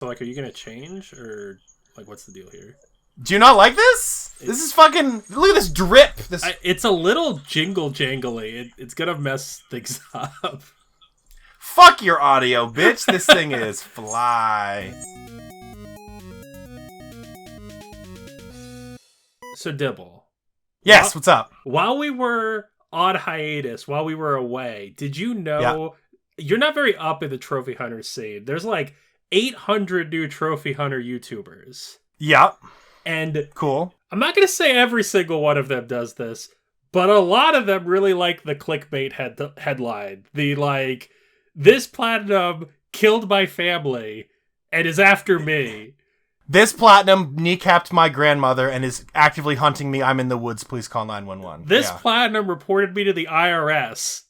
So, like, are you gonna change, or, like, what's the deal here? Do you not like this? This is fucking... Look at this drip. It's a little jingle-jangly. It's gonna mess things up. Fuck your audio, bitch. This thing is fly. So, Dibble. Yes, what's up? While we were on hiatus, while we were away, did you know... You're not very up in the Trophy Hunter scene. There's, like, 800 new Trophy Hunter YouTubers. Yep. And cool. I'm not going to say every single one of them does this, but a lot of them really like the clickbait headline. The, like, this platinum killed my family and is after me. This platinum kneecapped my grandmother and is actively hunting me. I'm in the woods. Please call 911. This platinum reported me to the IRS.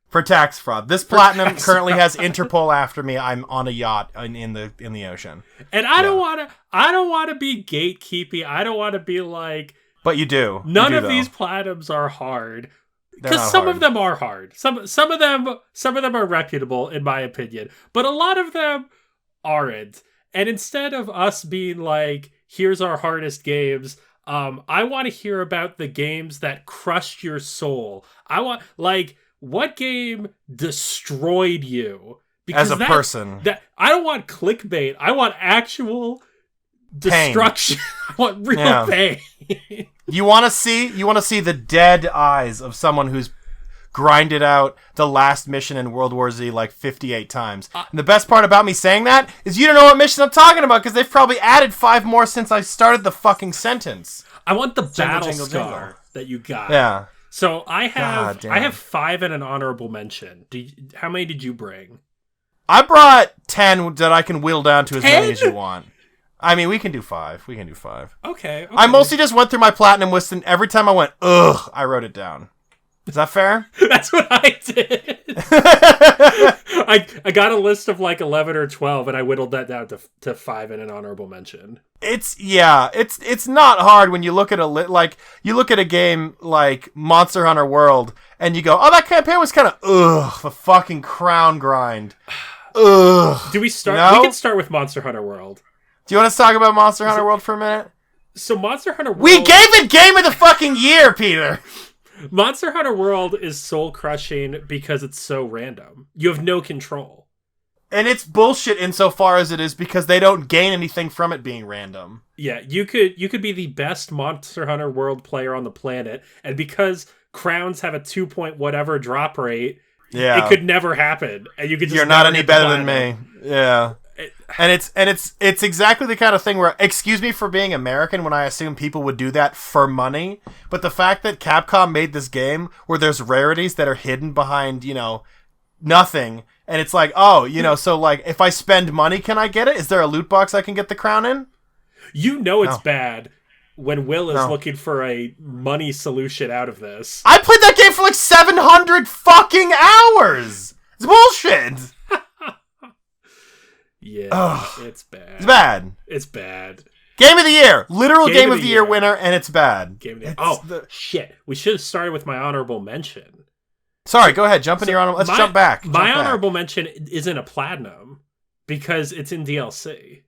For tax fraud. This platinum currently has Interpol after me. I'm on a yacht in the ocean. And I don't want to be gatekeepy. I don't want to be like... But you do. None of these platinums are hard. Because some of them are hard. Some of them are reputable, in my opinion. But a lot of them aren't. And instead of us being like, here's our hardest games, I want to hear about the games that crushed your soul. I want, like... What game destroyed you? Because as a person. I don't want clickbait. I want actual destruction. I want real pain. You want to see the dead eyes of someone who's grinded out the last mission in World War Z like 58 times. And the best part about me saying that is you don't know what mission I'm talking about because they've probably added 5 more since I started the fucking sentence. I want the battle scar that you got. Yeah. So I have 5 and an honorable mention. How many did you bring? I brought 10 that I can whittle down to as many as you want. I mean, we can do 5. Okay. I mostly just went through my platinum list, and every time I went, ugh, I wrote it down. Is that fair? That's what I did. I got a list of like 11 or 12, and I whittled that down to 5 and an honorable mention. It's not hard when you look at you look at a game like Monster Hunter World, and you go, oh, that campaign was kind of the fucking crown grind. Ugh. Do we start? No? We can start with Monster Hunter World. Do you want to talk about Monster Hunter World for a minute? So Monster Hunter World... We gave it Game of the fucking Year, Peter! Monster Hunter World is soul-crushing because it's so random. You have no control. And it's bullshit insofar as it is because they don't gain anything from it being random. Yeah, you could be the best Monster Hunter World player on the planet, and because crowns have a 2 point whatever drop rate, it could never happen. And you could just You're not any better than me. Yeah. And it's exactly the kind of thing where, excuse me for being American when I assume people would do that for money, but the fact that Capcom made this game where there's rarities that are hidden behind, nothing, and it's like, so like, if I spend money, can I get it? Is there a loot box I can get the crown in? It's bad when Will is looking for a money solution out of this. I played that game for like 700 fucking hours! It's bullshit! Yeah, it's bad. It's bad. It's bad. Game of the Year! Literal Game of the Year winner, and it's bad. Shit. We should have started with my honorable mention. Sorry, go ahead. Jump into your honorable... Let's jump back. My honorable mention isn't a platinum, because it's in DLC.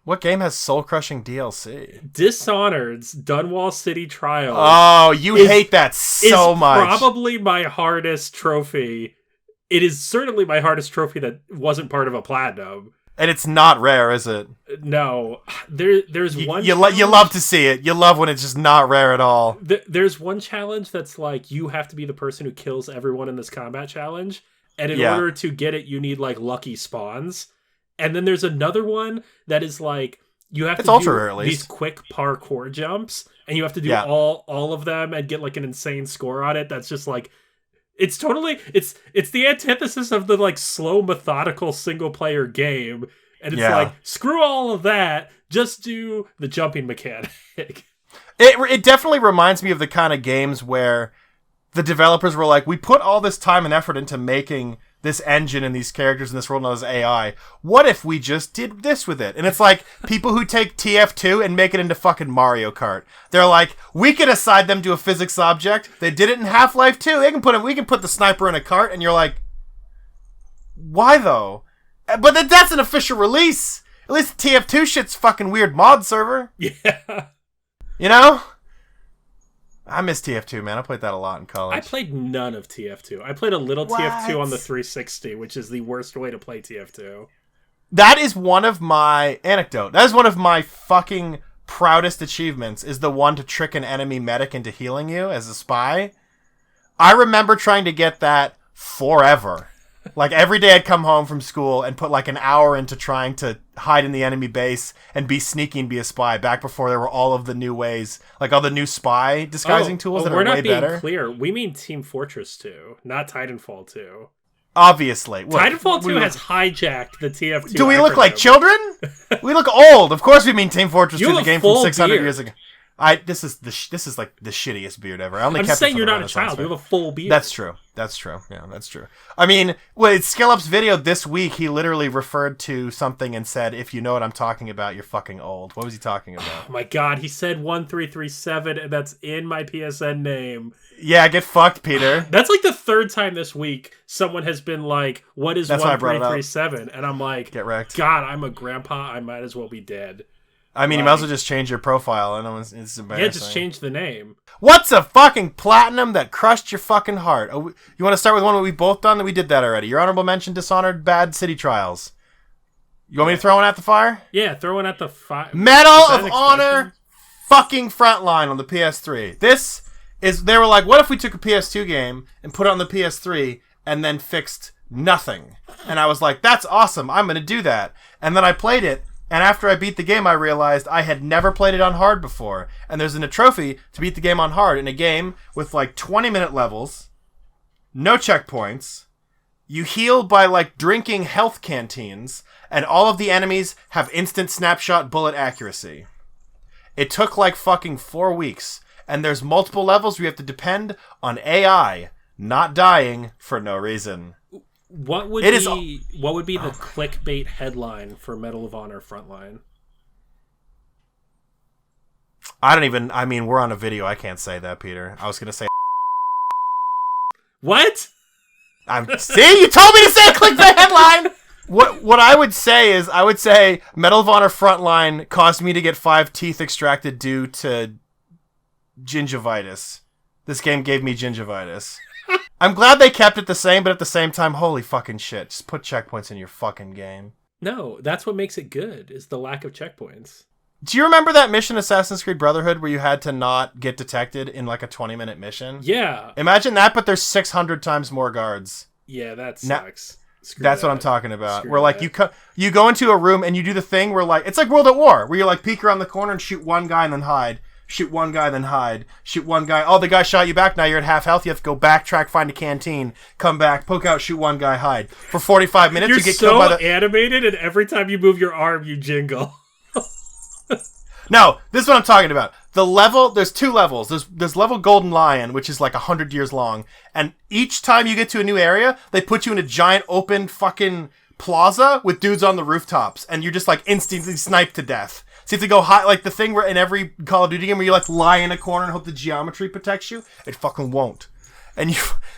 What game has soul-crushing DLC? Dishonored's Dunwall City Trials. Oh, you hate that so much. It's probably my hardest trophy. It is certainly my hardest trophy that wasn't part of a platinum. And it's not rare, is it? No. There's one... You love to see it. You love when it's just not rare at all. There's one challenge that's like, you have to be the person who kills everyone in this combat challenge. And in order to get it, you need like lucky spawns. And then there's another one that is like, you have to do these quick parkour jumps. And you have to do all of them and get like an insane score on it. That's just like... It's totally it's the antithesis of the like slow methodical single player game, and it's like, screw all of that, just do the jumping mechanic. It definitely reminds me of the kind of games where the developers were like, we put all this time and effort into making this engine and these characters in this world and this AI. What if we just did this with it? And it's like people who take TF2 and make it into fucking Mario Kart. They're like, we can assign them to a physics object. They did it in Half-Life 2. We can put the sniper in a cart, and you're like, why though? But that's an official release. At least TF2 shit's fucking weird mod server. Yeah. You know? I miss TF2, man. I played that a lot in college. I played none of TF2. I played a little TF2 on the 360, which is the worst way to play TF2. That is one of my That is one of my fucking proudest achievements, is the one to trick an enemy medic into healing you as a spy. I remember trying to get that forever. Like, every day I'd come home from school and put like an hour into trying to hide in the enemy base and be sneaky and be a spy, back before there were all of the new ways, like all the new spy disguising tools that are way better. We're not being clear. We mean Team Fortress 2, not Titanfall 2. Obviously. Titanfall 2 has hijacked the TF2. Do we look like children? We look old. Of course we mean Team Fortress 2, the game from 600 years ago. This is like the shittiest beard ever. I'm just saying you're not a child. You have a full beard. That's true. Yeah, that's true. I mean, SkillUp's video this week, he literally referred to something and said, "If you know what I'm talking about, you're fucking old." What was he talking about? Oh my god, he said 1337, and that's in my PSN name. Yeah, get fucked, Peter. That's like the third time this week someone has been like, "What is 1337?" And I'm like, get wrecked. God, I'm a grandpa. I might as well be dead. I mean, you might as well just change your profile. I know it's embarrassing. Yeah, just change the name. What's a fucking platinum that crushed your fucking heart? Oh, you want to start with one that we've both done? We did that already. Your honorable mention, Dishonored, Bad City Trials. You want me to throw one at the fire? Yeah, throw one at the fire. Medal of Honor fucking Frontline on the PS3. They were like, what if we took a PS2 game and put it on the PS3 and then fixed nothing? And I was like, that's awesome. I'm going to do that. And then I played it. And after I beat the game, I realized I had never played it on hard before. And there's a trophy to beat the game on hard in a game with like 20-minute levels, no checkpoints. You heal by like drinking health canteens, and all of the enemies have instant snapshot bullet accuracy. It took like fucking 4 weeks, and there's multiple levels where you have to depend on AI not dying for no reason. What would be the clickbait headline for Medal of Honor Frontline? I mean, we're on a video. I can't say that, Peter. I was going to say... What? See? You told me to say a clickbait headline! What I would say is, Medal of Honor Frontline caused me to get 5 teeth extracted due to gingivitis. This game gave me gingivitis. I'm glad they kept it the same, but at the same time, holy fucking shit. Just put checkpoints in your fucking game. No, that's what makes it good, is the lack of checkpoints. Do you remember that mission Assassin's Creed Brotherhood where you had to not get detected in like a 20-minute mission? Yeah. Imagine that, but there's 600 times more guards. Yeah, that sucks. That's what I'm talking about. Where like you go into a room and you do the thing where like, it's like World at War, where you like peek around the corner and shoot one guy and then hide. Shoot one guy, then hide. Shoot one guy. Oh, the guy shot you back. Now you're at half health. You have to go backtrack, find a canteen, come back, poke out, shoot one guy, hide. For 45 minutes, you get killed by the... You're so animated, and every time you move your arm, you jingle. No, this is what I'm talking about. The level, there's 2 levels. There's level Golden Lion, which is like 100 years long. And each time you get to a new area, they put you in a giant open fucking plaza with dudes on the rooftops. And you're just like instantly sniped to death. So you have to go high, like the thing where in every Call of Duty game where you like lie in a corner and hope the geometry protects you. It fucking won't. And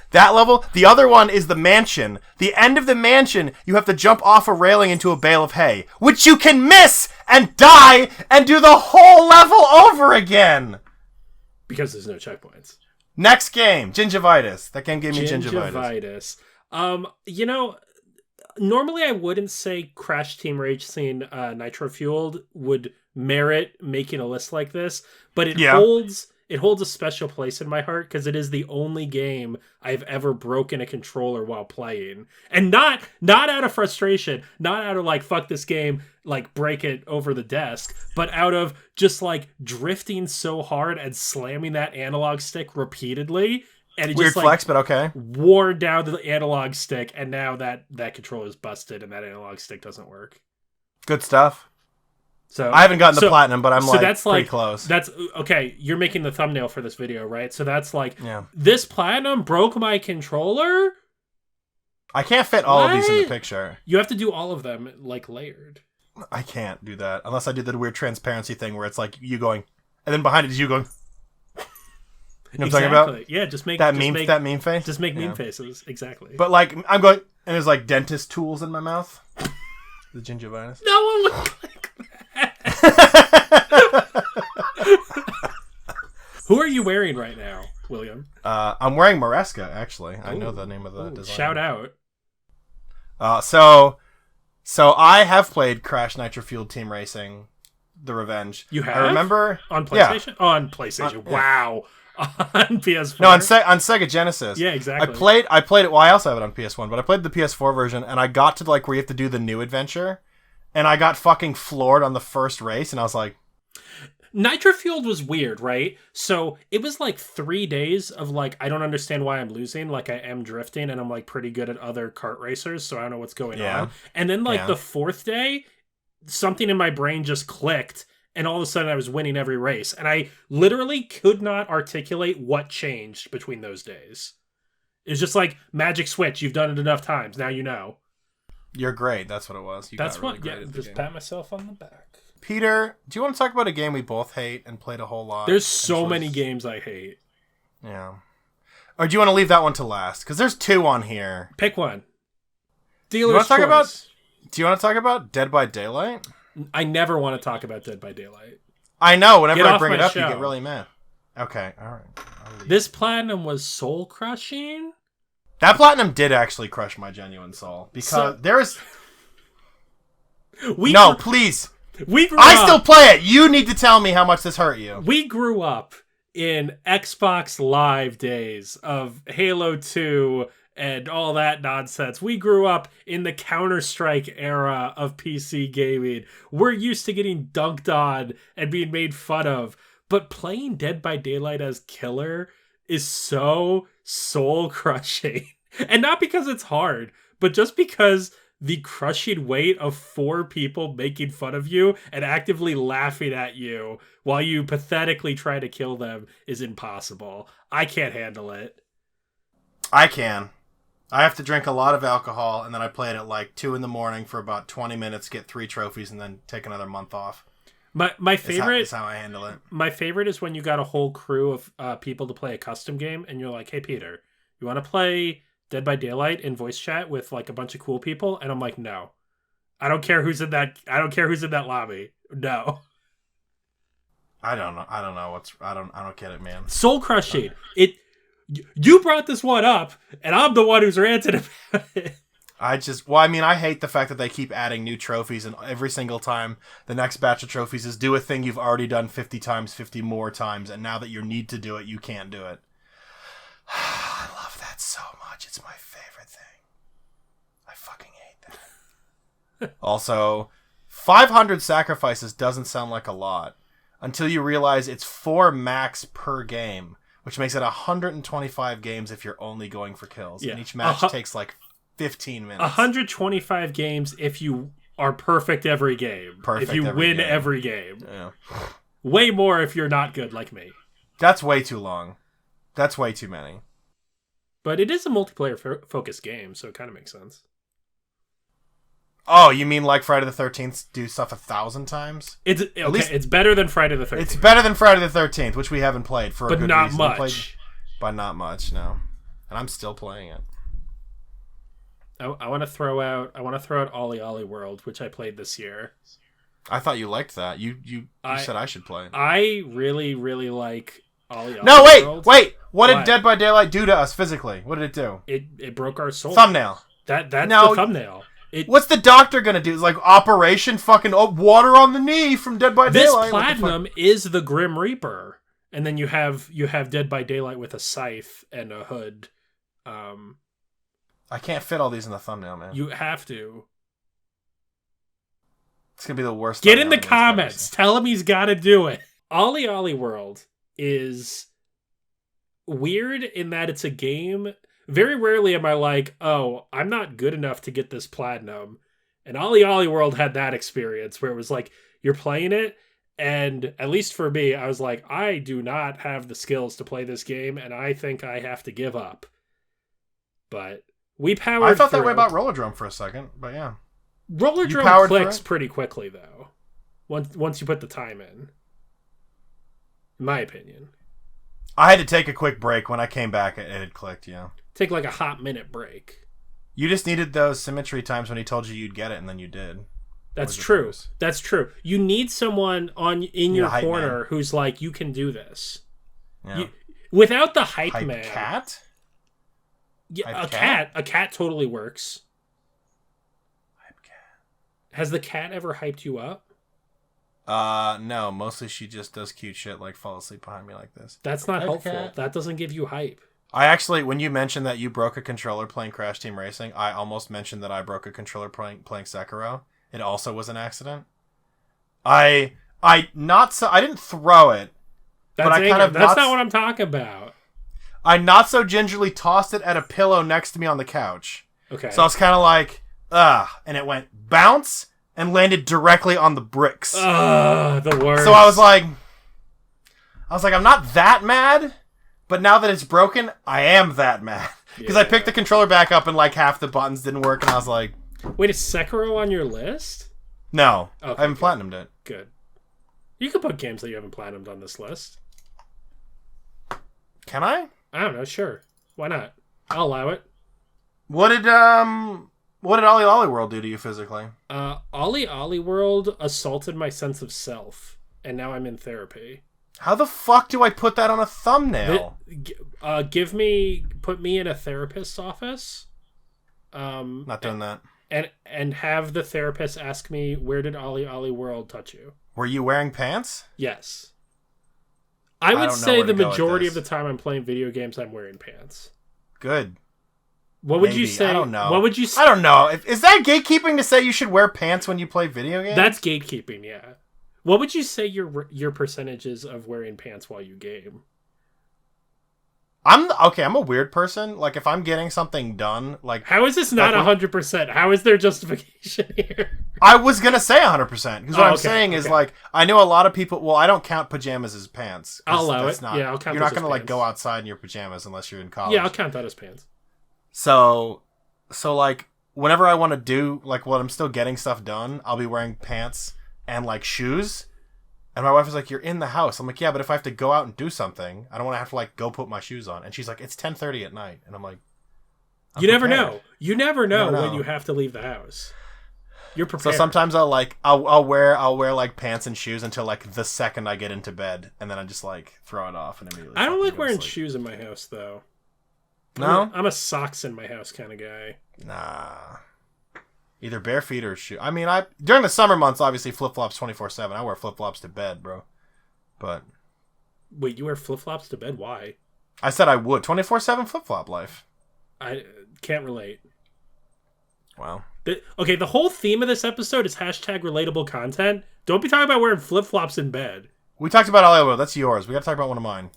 that level, the other one is the mansion. The end of the mansion, you have to jump off a railing into a bale of hay, which you can miss and die and do the whole level over again. Because there's no checkpoints. Next game, gingivitis. That game gave me gingivitis. You know, normally I wouldn't say Crash Team Racing Nitro-Fueled would merit making a list like this, but it holds a special place in my heart because it is the only game I've ever broken a controller while playing. And not out of frustration, not out of like, fuck this game, like break it over the desk, but out of just like drifting so hard and slamming that analog stick repeatedly. And it weird just, like, flex, but okay. Wore down the analog stick, and now that controller is busted and that analog stick doesn't work. Good stuff. So I haven't gotten the platinum, but I'm that's pretty close. That's okay. You're making the thumbnail for this video, right? So that's like, this platinum broke my controller. I can't fit all of these in the picture. You have to do all of them like layered. I can't do that unless I do the weird transparency thing where it's like you going, and then behind it is you going. You know what I'm talking about? Yeah, just make that meme face. Just make meme faces. Exactly. But like I'm going, and there's like dentist tools in my mouth. The gingivitis. No one would click that. Who are you wearing right now, William? I'm wearing Maresca, actually. I know the name of the design. Shout out. So I have played Crash Nitro-Fueled Team Racing, The Revenge. You have? I remember on PlayStation? Yeah. On PlayStation. Wow. On PS4. No, on Sega Genesis. Yeah, exactly. I played it. Well, I also have it on PS1, but I played the PS4 version, and I got to like where you have to do the new adventure, and I got fucking floored on the first race, and I was like, Nitro-Fueled was weird, right? So it was like 3 days of like, I don't understand why I'm losing. Like I am drifting, and I'm like pretty good at other kart racers, so I don't know what's going on. And then like the fourth day, something in my brain just clicked. And all of a sudden I was winning every race. And I literally could not articulate what changed between those days. It's just like, magic switch. You've done it enough times. Now you know. You're great. That's what it was. That's really what, yeah, just pat myself on the back. Peter, do you want to talk about a game we both hate and played a whole lot? There's so many games I hate. Yeah. Or do you want to leave that one to last? Because there's 2 on here. Pick one. Dealer's choice. Do you want to talk about Dead by Daylight? I never want to talk about Dead by Daylight. I know. Whenever I bring it up, you get really mad. Okay, all right. This platinum was soul crushing. That platinum did actually crush my genuine soul because there is. Please. I still play it. You need to tell me how much this hurt you. We grew up in Xbox Live days of Halo 2. And all that nonsense. We grew up in the Counter-Strike era of PC gaming. We're used to getting dunked on and being made fun of. But playing Dead by Daylight as killer is so soul-crushing. And not because it's hard, but just because the crushing weight of 4 people making fun of you and actively laughing at you while you pathetically try to kill them is impossible. I can't handle it. I can. I have to drink a lot of alcohol, and then I play it at like 2 a.m. for about 20 minutes, get 3 trophies, and then take another month off. My favorite is how I handle it. My favorite is when you got a whole crew of people to play a custom game, and you're like, "Hey, Peter, you want to play Dead by Daylight in voice chat with like a bunch of cool people?" And I'm like, "No, I don't care who's in that. I don't care who's in that lobby. No." I don't know. I don't get it, man. Soul crushing. You brought this one up, and I'm the one who's ranted about it. I hate the fact that they keep adding new trophies, and every single time the next batch of trophies is do a thing you've already done 50 times, 50 more times, and now that you need to do it, you can't do it. I love that so much. It's my favorite thing. I fucking hate that. Also, 500 sacrifices doesn't sound like a lot until you realize it's 4 max per game, which makes it 125 games if you're only going for kills. Yeah. And each match takes like 15 minutes. 125 games if you are perfect every game. If you win every game. Yeah. Way more if you're not good like me. That's way too long. That's way too many. But it is a multiplayer focused game, so it kind of makes sense. Oh, you mean like Friday the 13th do stuff 1,000 times? It's better than Friday the 13th. It's better than Friday the 13th, which we haven't played for a good reason. But not much. But not much, no. And I'm still playing it. I want to throw out OlliOlli World, which I played this year. I thought you liked that. You said I should play it. I really, really like OlliOlli World. Wait! What did Dead by Daylight do to us physically? What did it do? It broke our soul. Thumbnail. That's the thumbnail. What's the doctor gonna do? It's like Operation fucking water on the knee from Dead by Daylight. This platinum is the Grim Reaper, and then you have Dead by Daylight with a scythe and a hood. I can't fit all these in the thumbnail, man. You have to. It's gonna be the worst. Get in the comments. Tell him he's got to do it. OlliOlli World is weird in that it's a game. Very rarely am I like, oh, I'm not good enough to get this platinum. And OlliOlli World had that experience where it was like, you're playing it, and at least for me, I was like, I do not have the skills to play this game, and I think I have to give up. But we powered through. I felt that way about Rollerdrome for a second, but yeah. Rollerdrome clicks pretty quickly, though. Once you put the time in my opinion. I had to take a quick break. When I came back, it had clicked, yeah. Take like a hot minute break. You just needed those symmetry times when he told you you'd get it, and then you did. That's true. That's true. You need someone in your corner man. who's like, you can do this. Yeah. Without the hype man. Cat? Yeah, a cat totally works. Hype cat. Has the cat ever hyped you up? No. Mostly she just does cute shit like fall asleep behind me like this. That's not helpful. That doesn't give you hype. I actually, when you mentioned that you broke a controller playing Crash Team Racing, I almost mentioned that I broke a controller playing Sekiro. It also was an accident. I didn't throw it. That's not what I'm talking about. I not so gingerly tossed it at a pillow next to me on the couch. Okay. So I was kind of like, and it went bounce and landed directly on the bricks. The worst. So I was like, I'm not that mad, but now that it's broken, I am that mad. Because I picked the controller back up and like half the buttons didn't work, and I was like, wait, is Sekiro on your list? No. Okay, I haven't platinumed it. Good. You can put games that you haven't platinumed on this list. Can I? I don't know, sure. Why not? I'll allow it. What did OlliOlli World do to you physically? OlliOlli World assaulted my sense of self, and now I'm in therapy. How the fuck do I put that on a thumbnail? Put me in a therapist's office. Not doing that. And have the therapist ask me, where did OlliOlli World touch you? Were you wearing pants? Yes. I would say the majority of the time I'm playing video games, I'm wearing pants. Good. What would you say? I don't know. What would you say? I don't know. Is that gatekeeping to say you should wear pants when you play video games? That's gatekeeping, yeah. What would you say your percentages of wearing pants while you game? I'm a weird person. Like, if I'm getting something done, like... How is this not 100%? How is there justification here? I was gonna say 100%. Because what I'm saying is, like, I know a lot of people... Well, I don't count pajamas as pants. I'll allow it. I'll count. You're not gonna, like, go outside in your pajamas unless you're in college. Yeah, I'll count that as pants. So, like, whenever I want to do, like, when I'm still getting stuff done, I'll be wearing pants and, like, shoes. And my wife was like, you're in the house. I'm like, yeah, but if I have to go out and do something, I don't want to have to, like, go put my shoes on. And she's like, it's 10:30 at night. And I'm like, you never know. You never know when you have to leave the house. You're prepared. So sometimes I'll wear like pants and shoes until like the second I get into bed, and then I just like throw it off and immediately. I don't like wearing shoes in my house though. No, I'm a socks in my house kind of guy. Nah, either bare feet or shoe. I mean, during the summer months, obviously flip flops 24/7. I wear flip flops to bed, bro. But wait, you wear flip flops to bed? Why? I said I would 24/7 flip flop life. I can't relate. Wow. Okay, the whole theme of this episode is #relatable content. Don't be talking about wearing flip flops in bed. We talked about OlliOlli World. That's yours. We got to talk about one of mine.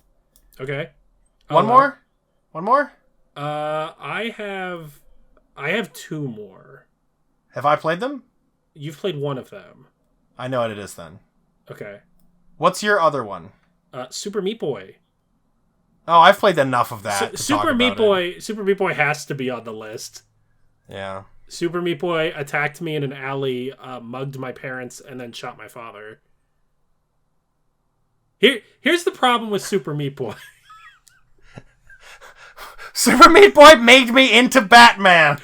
Okay. One more. I have two more. Have I played them? You've played one of them. I know what it is then. Okay. What's your other one? Super Meat Boy. Oh, I've played enough of that. Super Meat Boy has to be on the list. Yeah. Super Meat Boy attacked me in an alley, mugged my parents, and then shot my father. Here's the problem with Super Meat Boy. Super Meat Boy made me into Batman.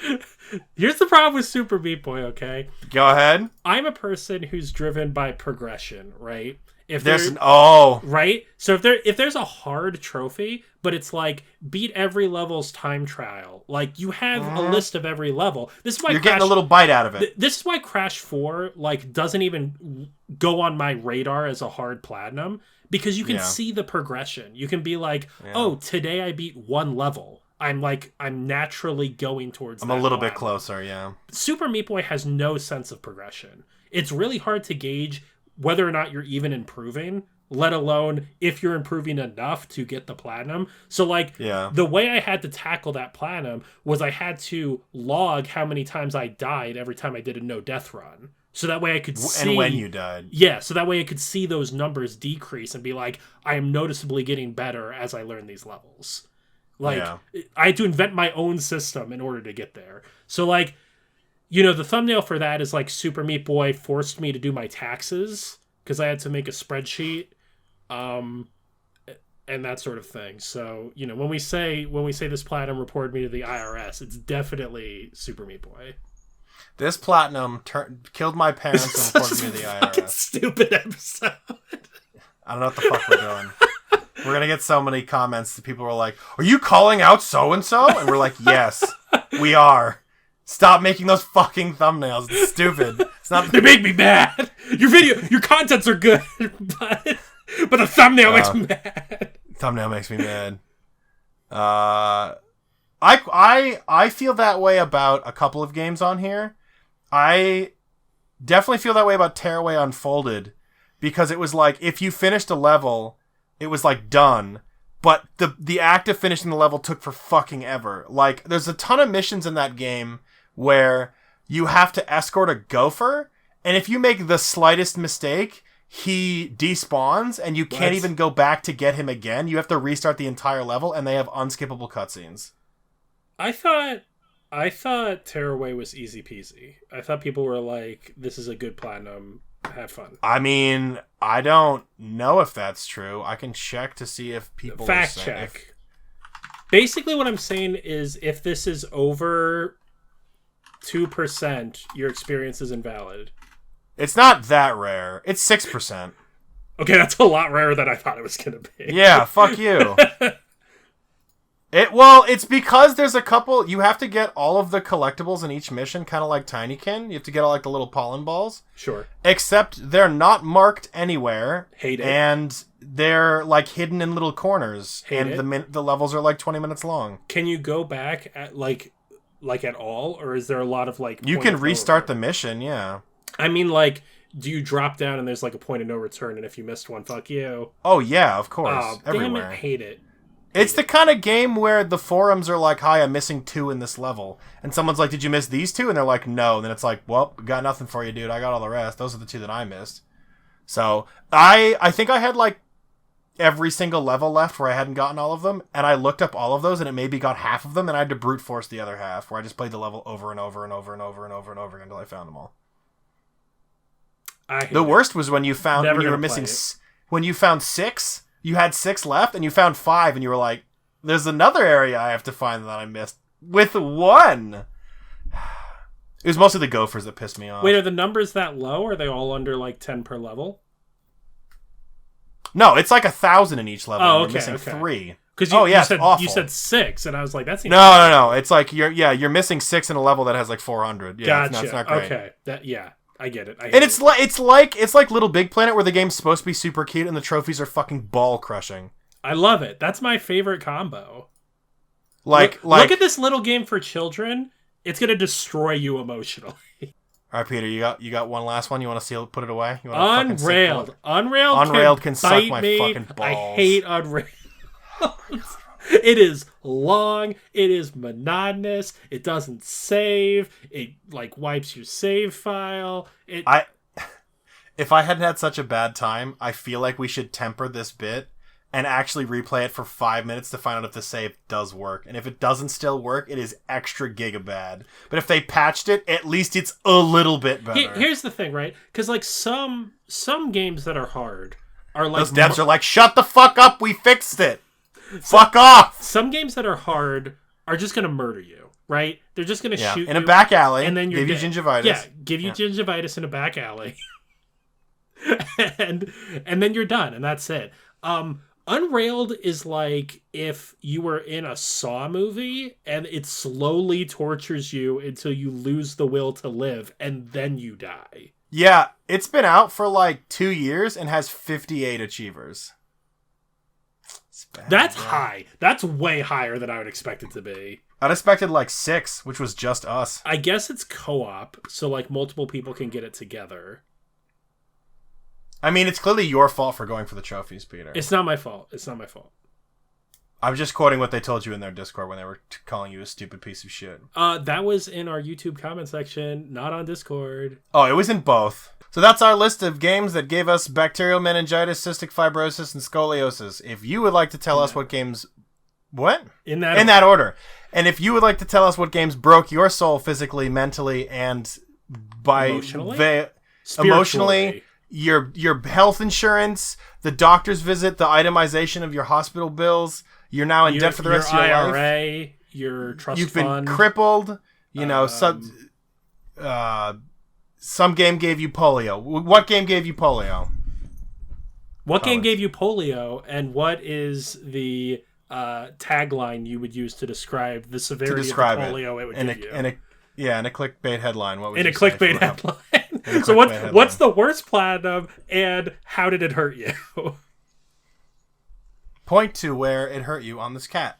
Here's the problem with Super Meat Boy, okay? Go ahead. I'm a person who's driven by progression, right? Right? So if there's a hard trophy, but it's like beat every level's time trial, like you have a list of every level. This is why you're getting a little bite out of it. This is why Crash 4 like doesn't even go on my radar as a hard platinum, because you can see the progression. You can be like, oh, today I beat one level. I'm naturally going towards. I'm a little bit closer, yeah. Super Meat Boy has no sense of progression. It's really hard to gauge whether or not you're even improving, let alone if you're improving enough to get the platinum. So the way I had to tackle that platinum was I had to log how many times I died every time I did a no death run. So that way I could see... And when you died. Yeah, so that way I could see those numbers decrease and be like, I am noticeably getting better as I learn these levels. I had to invent my own system in order to get there. So the thumbnail for that is Super Meat Boy forced me to do my taxes because I had to make a spreadsheet. and that sort of thing. So, you know, when we say this platinum reported me to the IRS, it's definitely Super Meat Boy. This platinum killed my parents and reported me to the IRS. Stupid episode. I don't know what the fuck we're doing. We're going to get so many comments that people are like, are you calling out so-and-so? And we're like, yes, we are. Stop making those fucking thumbnails. It's stupid. It's not. They make me mad. Your contents are good, but the thumbnail makes me mad. Thumbnail makes me mad. I feel that way about a couple of games on here. I definitely feel that way about Tearaway Unfolded, because it was like, if you finished a level, it was like done, but the act of finishing the level took for fucking ever. Like, there's a ton of missions in that game where you have to escort a gopher, and if you make the slightest mistake, he despawns, and you can't even go back to get him again. You have to restart the entire level, and they have unskippable cutscenes. I thought Tearaway was easy peasy. I thought people were like, this is a good platinum, have fun. I mean, I don't know if that's true. I can check to see if people fact check. Basically what I'm saying is, if this is over 2%, your experience is invalid. It's not that rare. It's 6%. Okay, that's a lot rarer than I thought it was gonna be. Yeah, fuck you. It's because there's a couple. You have to get all of the collectibles in each mission, kind of like Tinykin. You have to get all like the little pollen balls. Sure. Except they're not marked anywhere. Hate it. And they're like hidden in little corners. Hate and it. The levels are like 20 minutes long. Can you go back at like at all, or is there a lot of like? You can restart the mission. Yeah. I mean, like, do you drop down and there's like a point of no return, and if you missed one, fuck you? Oh yeah, of course. Oh, everywhere. Damn it, hate it. It's the kind of game where the forums are like, hi, I'm missing 2 in this level. And someone's like, did you miss these 2? And they're like, no. And then it's like, well, got nothing for you, dude. I got all the rest. Those are the 2 that I missed. So, I think I had like every single level left where I hadn't gotten all of them. And I looked up all of those, and it maybe got half of them. And I had to brute force the other half, where I just played the level over and over and over and over and over and over again until I found them all. The worst was when you found, when you were missing, when you found 6. You had 6 left, and you found 5, and you were like, there's another area I have to find that I missed. With 1! It was mostly the gophers that pissed me off. Wait, are the numbers that low? Or are they all under, like, 10 per level? No, it's like 1,000 in each level. Oh, and you're missing 3. Because you said 6, and I was like, that's... No. It's like, you're missing 6 in a level that has, like, 400. Yeah, gotcha. It's not great. Okay. I get it. It's like Little Big Planet, where the game's supposed to be super cute and the trophies are fucking ball crushing. I love it. That's my favorite combo. Look at this little game for children. It's gonna destroy you emotionally. All right, Peter, you got one last one. You want to put it away? You Unrailed. Unrailed can suck my fucking balls. I hate Unrailed. It is long. It is monotonous. It doesn't save. It like wipes your save file. If I hadn't had such a bad time, I feel like we should temper this bit and actually replay it for 5 minutes to find out if the save does work. And if it doesn't still work, it is extra giga bad. But if they patched it, at least it's a little bit better. Here's the thing, right? Because like some games that are hard are like... Those devs are like, shut the fuck up, we fixed it! Fuck off! Some games that are hard are just going to murder you, right? They're just going to shoot you in a back alley, and then give you gingivitis. Yeah, give you gingivitis in a back alley. and then you're done, and that's it. Unrailed is like if you were in a Saw movie and it slowly tortures you until you lose the will to live, and then you die. Yeah, it's been out for like 2 years and has 58 achievers. That's high. That's way higher than I would expect it to be. I'd expected like 6, which was just us. I guess it's co-op, so like multiple people can get it together. I mean, it's clearly your fault for going for the trophies, Peter. It's not my fault. I'm just quoting what they told you in their Discord when they were calling you a stupid piece of shit. That was in our YouTube comment section, not on Discord. Oh, it was in both. So that's our list of games that gave us bacterial meningitis, cystic fibrosis, and scoliosis. If you would like to tell us what games... What? In that order. And if you would like to tell us what games broke your soul physically, mentally, and by... Emotionally? your health insurance, the doctor's visit, the itemization of your hospital bills. You're now in debt for the rest of your IRA, life. Your trust You've fund. been crippled. You know, some game gave you polio. What game gave you polio? What game gave you polio, and what is the tagline you would use to describe the severity of the polio it would give you? In a clickbait headline. What would in you a clickbait say? headline. So what's the worst platinum, and how did it hurt you? Point to where it hurt you on this cat.